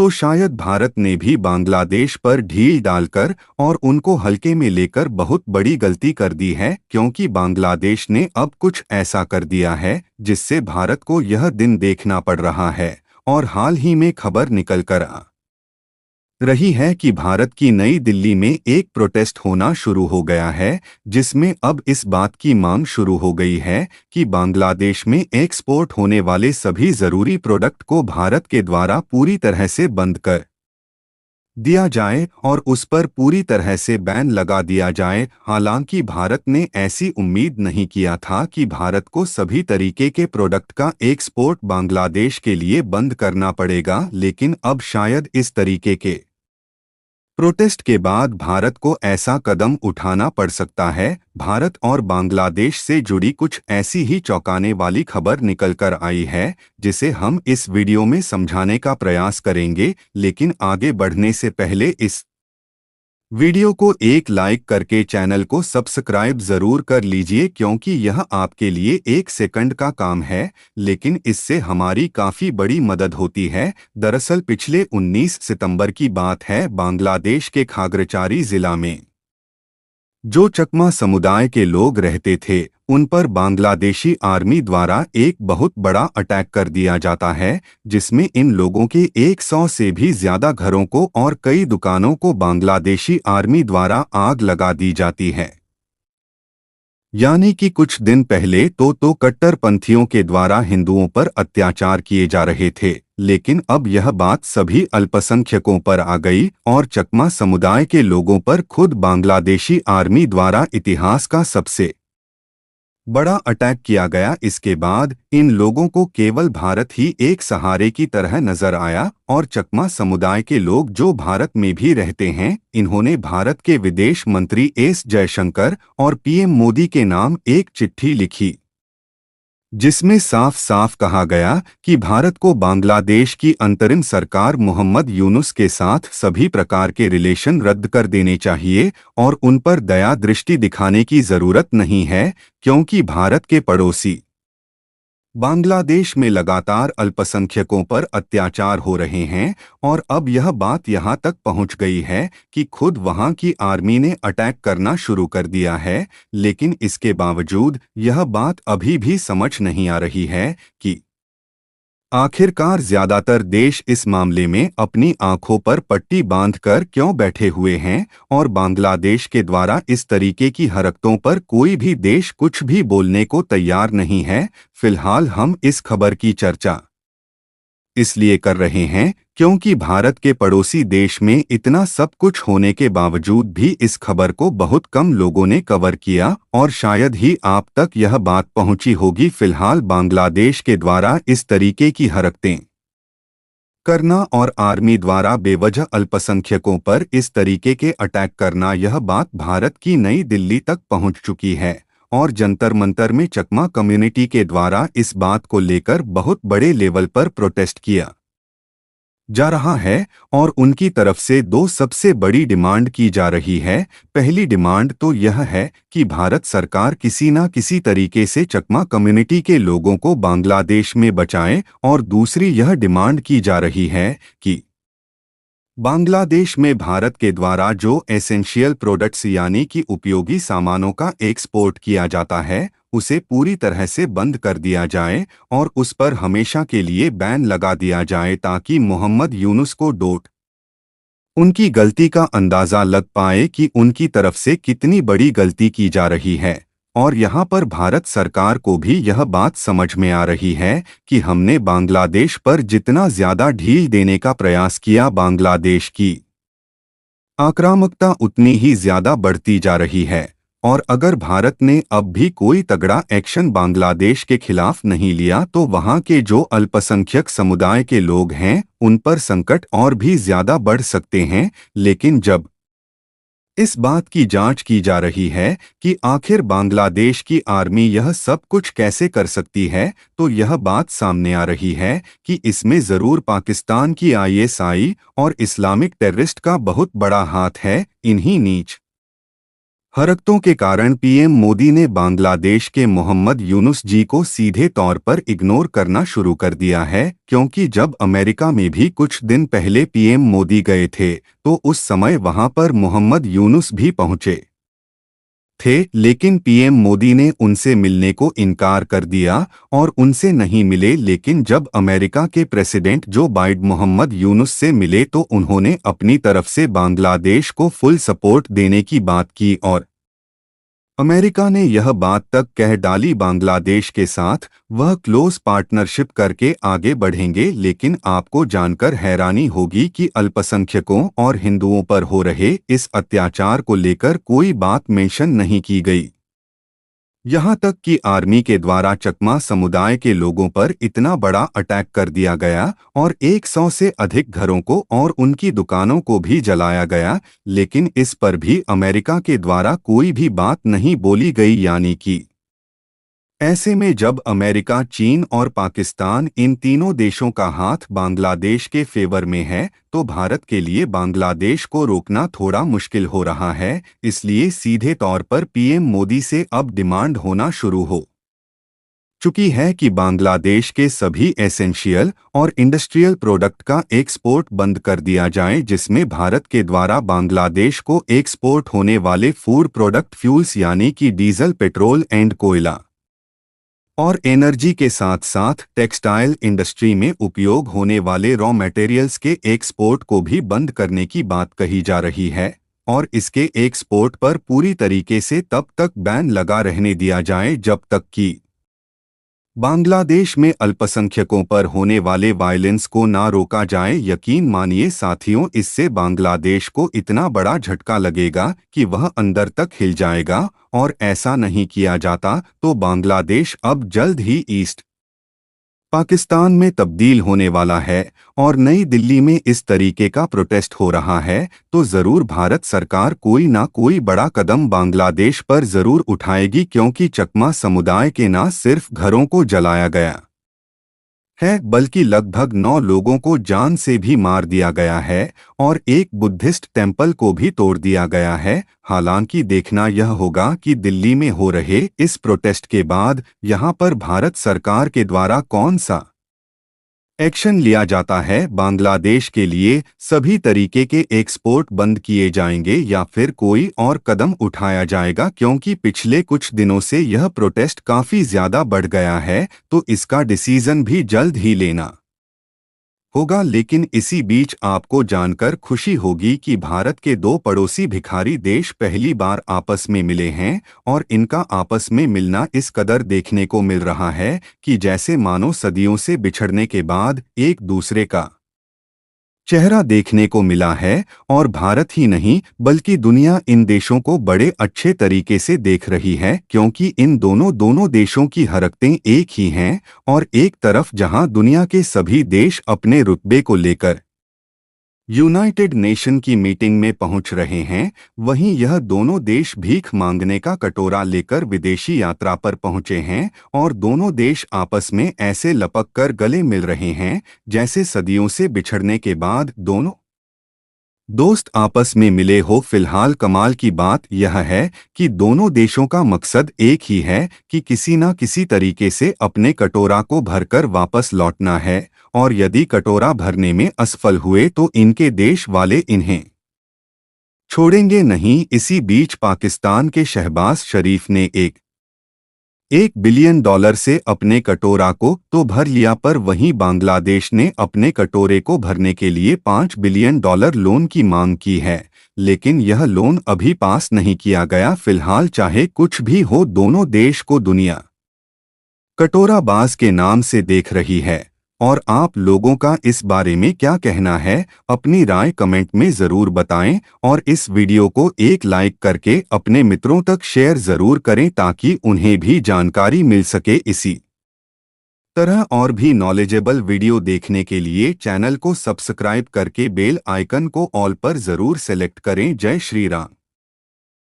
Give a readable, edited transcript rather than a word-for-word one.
तो शायद भारत ने भी बांग्लादेश पर ढील डालकर और उनको हल्के में लेकर बहुत बड़ी गलती कर दी है, क्योंकि बांग्लादेश ने अब कुछ ऐसा कर दिया है जिससे भारत को यह दिन देखना पड़ रहा है। और हाल ही में खबर निकल कर आ रही है कि भारत की नई दिल्ली में एक प्रोटेस्ट होना शुरू हो गया है, जिसमें अब इस बात की मांग शुरू हो गई है कि बांग्लादेश में एक्सपोर्ट होने वाले सभी जरूरी प्रोडक्ट को भारत के द्वारा पूरी तरह से बंद कर दिया जाए और उस पर पूरी तरह से बैन लगा दिया जाए। हालांकि भारत ने ऐसी उम्मीद नहीं किया था कि भारत को सभी तरीके के प्रोडक्ट का एक्सपोर्ट बांग्लादेश के लिए बंद करना पड़ेगा, लेकिन अब शायद इस तरीके के प्रोटेस्ट के बाद भारत को ऐसा कदम उठाना पड़ सकता है। भारत और बांग्लादेश से जुड़ी कुछ ऐसी ही चौंकाने वाली खबर निकल कर आई है, जिसे हम इस वीडियो में समझाने का प्रयास करेंगे। लेकिन आगे बढ़ने से पहले इस वीडियो को एक लाइक करके चैनल को सब्सक्राइब जरूर कर लीजिए, क्योंकि यह आपके लिए 1 सेकंड का काम है, लेकिन इससे हमारी काफ़ी बड़ी मदद होती है। दरअसल पिछले 19 सितंबर की बात है, बांग्लादेश के खागरचारी जिला में जो चकमा समुदाय के लोग रहते थे, उन पर बांग्लादेशी आर्मी द्वारा एक बहुत बड़ा अटैक कर दिया जाता है, जिसमें इन लोगों के 100 से भी ज्यादा घरों को और कई दुकानों को बांग्लादेशी आर्मी द्वारा आग लगा दी जाती है। यानी कि कुछ दिन पहले तो कट्टरपंथियों के द्वारा हिंदुओं पर अत्याचार किए जा रहे थे, लेकिन अब यह बात सभी अल्पसंख्यकों पर आ गई और चकमा समुदाय के लोगों पर खुद बांग्लादेशी आर्मी द्वारा इतिहास का सबसे बड़ा अटैक किया गया। इसके बाद इन लोगों को केवल भारत ही एक सहारे की तरह नजर आया और चकमा समुदाय के लोग जो भारत में भी रहते हैं, इन्होंने भारत के विदेश मंत्री एस जयशंकर और पीएम मोदी के नाम एक चिट्ठी लिखी, जिसमें साफ साफ कहा गया कि भारत को बांग्लादेश की अंतरिम सरकार मोहम्मद यूनुस के साथ सभी प्रकार के रिलेशन रद्द कर देने चाहिए और उन पर दया दृष्टि दिखाने की जरूरत नहीं है, क्योंकि भारत के पड़ोसी बांग्लादेश में लगातार अल्पसंख्यकों पर अत्याचार हो रहे हैं। और अब यह बात यहां तक पहुंच गई है कि खुद वहां की आर्मी ने अटैक करना शुरू कर दिया है, लेकिन इसके बावजूद यह बात अभी भी समझ नहीं आ रही है कि आखिरकार ज्यादातर देश इस मामले में अपनी आंखों पर पट्टी बांधकर क्यों बैठे हुए हैं और बांग्लादेश के द्वारा इस तरीके की हरकतों पर कोई भी देश कुछ भी बोलने को तैयार नहीं है। फिलहाल हम इस खबर की चर्चा इसलिए कर रहे हैं क्योंकि भारत के पड़ोसी देश में इतना सब कुछ होने के बावजूद भी इस खबर को बहुत कम लोगों ने कवर किया और शायद ही आप तक यह बात पहुंची होगी। फिलहाल बांग्लादेश के द्वारा इस तरीके की हरकतें करना और आर्मी द्वारा बेवजह अल्पसंख्यकों पर इस तरीके के अटैक करना, यह बात भारत की नई दिल्ली तक पहुंच चुकी है और जंतर मंतर में चकमा कम्युनिटी के द्वारा इस बात को लेकर बहुत बड़े लेवल पर प्रोटेस्ट किया जा रहा है और उनकी तरफ से दो सबसे बड़ी डिमांड की जा रही है। पहली डिमांड तो यह है कि भारत सरकार किसी न किसी तरीके से चकमा कम्युनिटी के लोगों को बांग्लादेश में बचाए और दूसरी यह डिमांड की जा रही है कि बांग्लादेश में भारत के द्वारा जो एसेंशियल प्रोडक्ट्स यानी कि उपयोगी सामानों का एक्सपोर्ट किया जाता है, उसे पूरी तरह से बंद कर दिया जाए और उस पर हमेशा के लिए बैन लगा दिया जाए, ताकि मोहम्मद यूनुस को उनकी गलती का अंदाजा लग पाए कि उनकी तरफ से कितनी बड़ी गलती की जा रही है। और यहाँ पर भारत सरकार को भी यह बात समझ में आ रही है कि हमने बांग्लादेश पर जितना ज्यादा ढील देने का प्रयास किया, बांग्लादेश की आक्रामकता उतनी ही ज्यादा बढ़ती जा रही है। और अगर भारत ने अब भी कोई तगड़ा एक्शन बांग्लादेश के खिलाफ नहीं लिया, तो वहां के जो अल्पसंख्यक समुदाय के लोग हैं, उन पर संकट और भी ज्यादा बढ़ सकते हैं। लेकिन जब इस बात की जांच की जा रही है कि आखिर बांग्लादेश की आर्मी यह सब कुछ कैसे कर सकती है, तो यह बात सामने आ रही है कि इसमें जरूर पाकिस्तान की आईएसआई और इस्लामिक टेररिस्ट का बहुत बड़ा हाथ है। इन्हीं नीच हरकतों के कारण पीएम मोदी ने बांग्लादेश के मोहम्मद यूनुस जी को सीधे तौर पर इग्नोर करना शुरू कर दिया है, क्योंकि जब अमेरिका में भी कुछ दिन पहले पीएम मोदी गए थे तो उस समय वहां पर मोहम्मद यूनुस भी पहुंचे थे, लेकिन पीएम मोदी ने उनसे मिलने को इनकार कर दिया और उनसे नहीं मिले। लेकिन जब अमेरिका के president Joe Biden Mohammad Yunus से मिले तो उन्होंने अपनी तरफ से बांग्लादेश को फुल सपोर्ट देने की बात की और अमेरिका ने यह बात तक कह डाली बांग्लादेश के साथ वह क्लोज पार्टनरशिप करके आगे बढ़ेंगे। लेकिन आपको जानकर हैरानी होगी कि अल्पसंख्यकों और हिंदुओं पर हो रहे इस अत्याचार को लेकर कोई बात मेंशन नहीं की गई। यहाँ तक कि आर्मी के द्वारा चकमा समुदाय के लोगों पर इतना बड़ा अटैक कर दिया गया और 100 से अधिक घरों को और उनकी दुकानों को भी जलाया गया, लेकिन इस पर भी अमेरिका के द्वारा कोई भी बात नहीं बोली गई। यानी कि ऐसे में जब अमेरिका, चीन और पाकिस्तान इन तीनों देशों का हाथ बांग्लादेश के फेवर में है तो भारत के लिए बांग्लादेश को रोकना थोड़ा मुश्किल हो रहा है। इसलिए सीधे तौर पर पीएम मोदी से अब डिमांड होना शुरू हो चुकी है कि बांग्लादेश के सभी एसेंशियल और इंडस्ट्रियल प्रोडक्ट का एक्सपोर्ट बंद कर दिया जाए, जिसमें भारत के द्वारा बांग्लादेश को एक्सपोर्ट होने वाले फूड प्रोडक्ट, फ्यूल्स यानी कि डीजल, पेट्रोल एंड कोयला और एनर्जी के साथ साथ टेक्सटाइल इंडस्ट्री में उपयोग होने वाले रॉ मटेरियल्स के एक्सपोर्ट को भी बंद करने की बात कही जा रही है और इसके एक्सपोर्ट पर पूरी तरीके से तब तक बैन लगा रहने दिया जाए जब तक कि बांग्लादेश में अल्पसंख्यकों पर होने वाले वायलेंस को ना रोका जाए। यकीन मानिए साथियों, इससे बांग्लादेश को इतना बड़ा झटका लगेगा कि वह अंदर तक हिल जाएगा और ऐसा नहीं किया जाता तो बांग्लादेश अब जल्द ही ईस्ट पाकिस्तान में तब्दील होने वाला है। और नई दिल्ली में इस तरीके का प्रोटेस्ट हो रहा है तो ज़रूर भारत सरकार कोई ना कोई बड़ा कदम बांग्लादेश पर ज़रूर उठाएगी, क्योंकि चकमा समुदाय के न सिर्फ घरों को जलाया गया है बल्कि लगभग 9 लोगों को जान से भी मार दिया गया है और एक बुद्धिस्ट टेम्पल को भी तोड़ दिया गया है। हालांकि देखना यह होगा कि दिल्ली में हो रहे इस प्रोटेस्ट के बाद यहां पर भारत सरकार के द्वारा कौन सा एक्शन लिया जाता है। बांग्लादेश के लिए सभी तरीके के एक्सपोर्ट बंद किए जाएंगे या फिर कोई और कदम उठाया जाएगा, क्योंकि पिछले कुछ दिनों से यह प्रोटेस्ट काफी ज्यादा बढ़ गया है तो इसका डिसीजन भी जल्द ही लेना होगा। लेकिन इसी बीच आपको जानकर खुशी होगी कि भारत के 2 पड़ोसी भिखारी देश पहली बार आपस में मिले हैं और इनका आपस में मिलना इस कदर देखने को मिल रहा है कि जैसे मानो सदियों से बिछड़ने के बाद एक दूसरे का चेहरा देखने को मिला है। और भारत ही नहीं बल्कि दुनिया इन देशों को बड़े अच्छे तरीके से देख रही है, क्योंकि इन दोनों देशों की हरकतें एक ही हैं। और एक तरफ जहां दुनिया के सभी देश अपने रुतबे को लेकर यूनाइटेड नेशन की मीटिंग में पहुंच रहे हैं, वहीं यह दोनों देश भीख मांगने का कटोरा लेकर विदेशी यात्रा पर पहुंचे हैं और दोनों देश आपस में ऐसे लपक कर गले मिल रहे हैं जैसे सदियों से बिछड़ने के बाद दोनों दोस्त आपस में मिले हो। फिलहाल कमाल की बात यह है कि दोनों देशों का मकसद एक ही है कि किसी न किसी तरीके से अपने कटोरा को भरकर वापस लौटना है और यदि कटोरा भरने में असफल हुए तो इनके देश वाले इन्हें छोड़ेंगे नहीं। इसी बीच पाकिस्तान के शहबाज शरीफ ने $1 बिलियन से अपने कटोरा को तो भर लिया, पर वहीं बांग्लादेश ने अपने कटोरे को भरने के लिए $5 बिलियन लोन की मांग की है, लेकिन यह लोन अभी पास नहीं किया गया। फिलहाल चाहे कुछ भी हो, दोनों देश को दुनिया कटोराबाज के नाम से देख रही है। और आप लोगों का इस बारे में क्या कहना है, अपनी राय कमेंट में ज़रूर बताएं और इस वीडियो को एक लाइक करके अपने मित्रों तक शेयर ज़रूर करें ताकि उन्हें भी जानकारी मिल सके। इसी तरह और भी नॉलेजेबल वीडियो देखने के लिए चैनल को सब्सक्राइब करके बेल आइकन को ऑल पर ज़रूर सेलेक्ट करें। जय श्री राम।